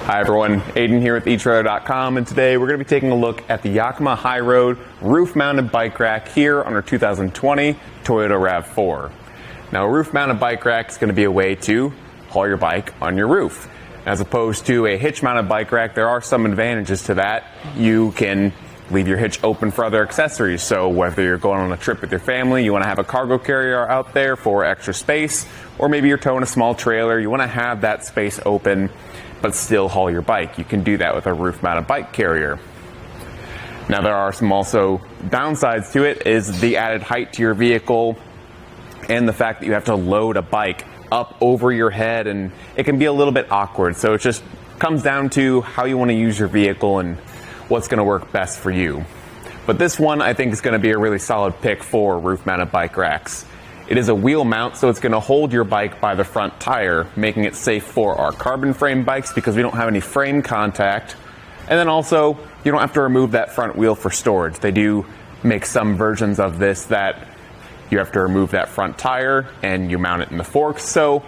Hi everyone, Aiden here with etrailer.com, and today we're going to be taking a look at the Yakima HighRoad roof-mounted bike rack here on our 2020 Toyota RAV4. Now, a roof-mounted bike rack is going to be a way to haul your bike on your roof. As opposed to a hitch-mounted bike rack, there are some advantages to that. You can leave your hitch open for other accessories, so whether you're going on a trip with your family, you want to have a cargo carrier out there for extra space, or maybe you're towing a small trailer, you want to have that space open but still haul your bike. You can do that with a roof-mounted bike carrier. Now, there are some also downsides to it, is the added height to your vehicle and the fact that you have to load a bike up over your head, and it can be a little bit awkward. So it just comes down to how you want to use your vehicle and what's going to work best for you. But this one I think is going to be a really solid pick for roof-mounted bike racks. It is a wheel mount, so it's going to hold your bike by the front tire, making it safe for our carbon frame bikes because we don't have any frame contact. And then also, you don't have to remove that front wheel for storage. They do make some versions of this that you have to remove that front tire and you mount it in the forks. So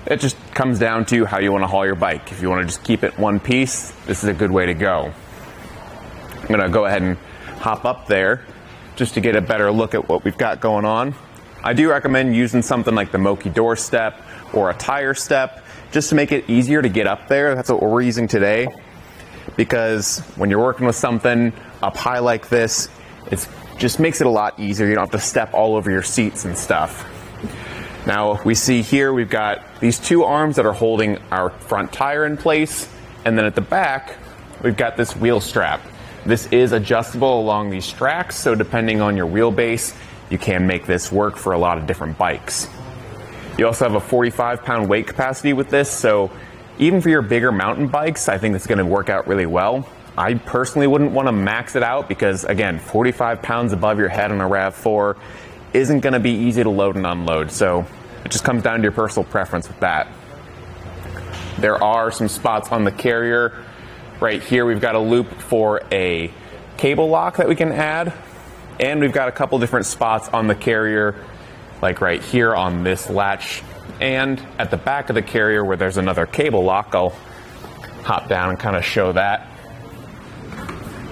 it just comes down to how you want to haul your bike. If you want to just keep it one piece, this is a good way to go. I'm going to go ahead and hop up there just to get a better look at what we've got going on. I do recommend using something like the Moki door step or a tire step just to make it easier to get up there. That's what we're using today, because when you're working with something up high like this, it just makes it a lot easier. You don't have to step all over your seats and stuff. Now, we see here we've got these two arms that are holding our front tire in place, and then at the back we've got this wheel strap. This is adjustable along these tracks, so depending on your wheelbase, you can make this work for a lot of different bikes. You also have a 45-pound weight capacity with this, so even for your bigger mountain bikes, I think it's going to work out really well. I personally wouldn't want to max it out because, again, 45 pounds above your head on a RAV4 isn't going to be easy to load and unload, so it just comes down to your personal preference with that. There are some spots on the carrier. Right here we've got a loop for a cable lock that we can add. And we've got a couple different spots on the carrier, like right here on this latch, and at the back of the carrier where there's another cable lock. I'll hop down and kind of show that.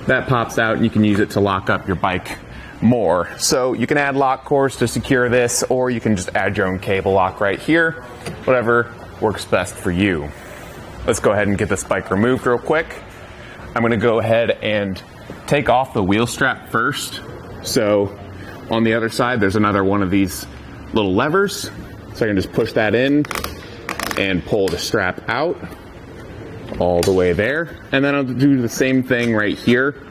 That pops out and you can use it to lock up your bike more. So you can add lock cores to secure this, or you can just add your own cable lock right here, whatever works best for you. Let's go ahead and get this bike removed real quick. I'm going to go ahead and take off the wheel strap first. So on the other side, there's another one of these little levers. So I can just push that in and pull the strap out all the way there. And then I'll do the same thing right here,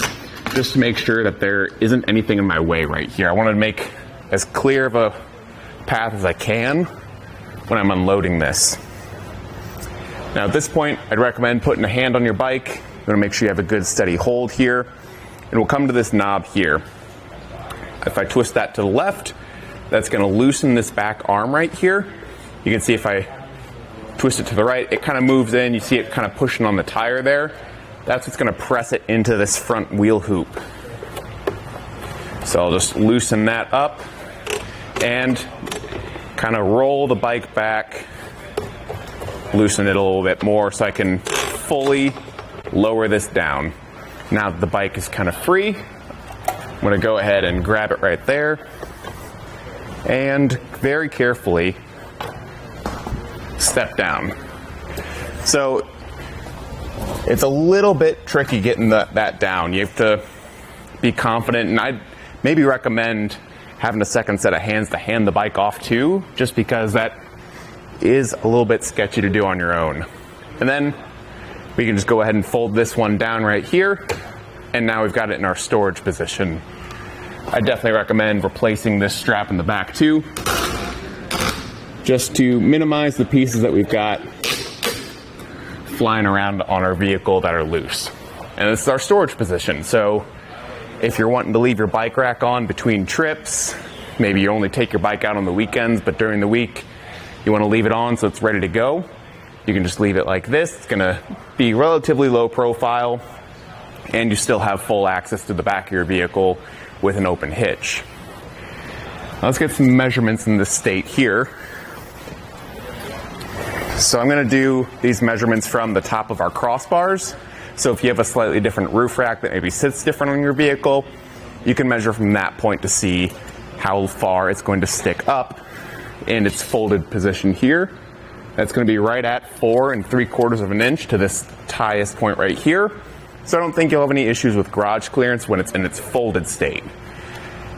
just to make sure that there isn't anything in my way right here. I want to make as clear of a path as I can when I'm unloading this. Now at this point, I'd recommend putting a hand on your bike. You want to make sure you have a good steady hold here. And we'll come to this knob here. If I twist that to the left, that's going to loosen this back arm right here. You can see if I twist it to the right, it kind of moves in. You see it kind of pushing on the tire there. That's what's going to press it into this front wheel hoop. So I'll just loosen that up and kind of roll the bike back, loosen it a little bit more so I can fully lower this down. Now that the bike is kind of free, I'm going to go ahead and grab it right there and very carefully step down. So it's a little bit tricky getting that down. You have to be confident, and I'd maybe recommend having a second set of hands to hand the bike off to, just because that is a little bit sketchy to do on your own. And then we can just go ahead and fold this one down right here, and now we've got it in our storage position. I definitely recommend replacing this strap in the back too, just to minimize the pieces that we've got flying around on our vehicle that are loose. And this is our storage position. So if you're wanting to leave your bike rack on between trips, maybe you only take your bike out on the weekends, but during the week you want to leave it on so it's ready to go, you can just leave it like this. It's going to be relatively low profile, and you still have full access to the back of your vehicle with an open hitch. Now let's get some measurements in this state here. So I'm going to do these measurements from the top of our crossbars. So if you have a slightly different roof rack that maybe sits different on your vehicle, you can measure from that point to see how far it's going to stick up in its folded position here. That's going to be right at 4 3/4 of an inch to this highest point right here. So I don't think you'll have any issues with garage clearance when it's in its folded state.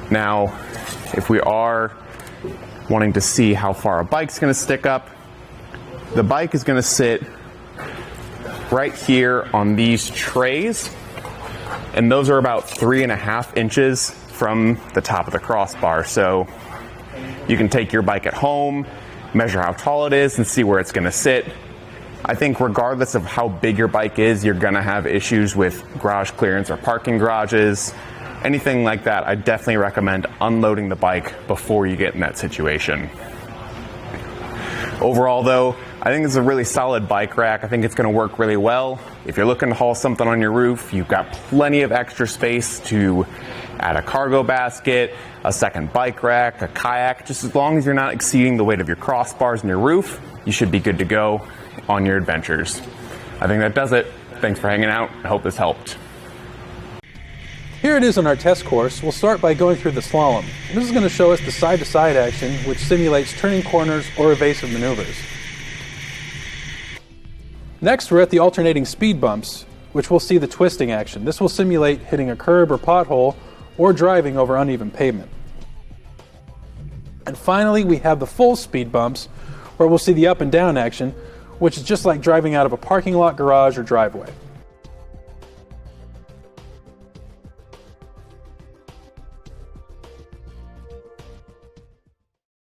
Now, if we are wanting to see how far a bike's going to stick up, the bike is going to sit right here on these trays, and those are about 3.5 inches from the top of the crossbar. So you can take your bike at home, measure how tall it is, and see where it's going to sit. I think regardless of how big your bike is, you're going to have issues with garage clearance or parking garages, anything like that. I definitely recommend unloading the bike before you get in that situation. Overall though, I think it's a really solid bike rack. I think it's going to work really well. If you're looking to haul something on your roof, you've got plenty of extra space to add a cargo basket, a second bike rack, a kayak. Just as long as you're not exceeding the weight of your crossbars and your roof, you should be good to go on your adventures. I think that does it. Thanks for hanging out. I hope this helped. Here it is on our test course. We'll start by going through the slalom. This is going to show us the side-to-side action, which simulates turning corners or evasive maneuvers. Next, we're at the alternating speed bumps, which we'll see the twisting action. This will simulate hitting a curb or pothole or driving over uneven pavement. And finally, we have the full speed bumps, where we'll see the up and down action, which is just like driving out of a parking lot, garage, or driveway.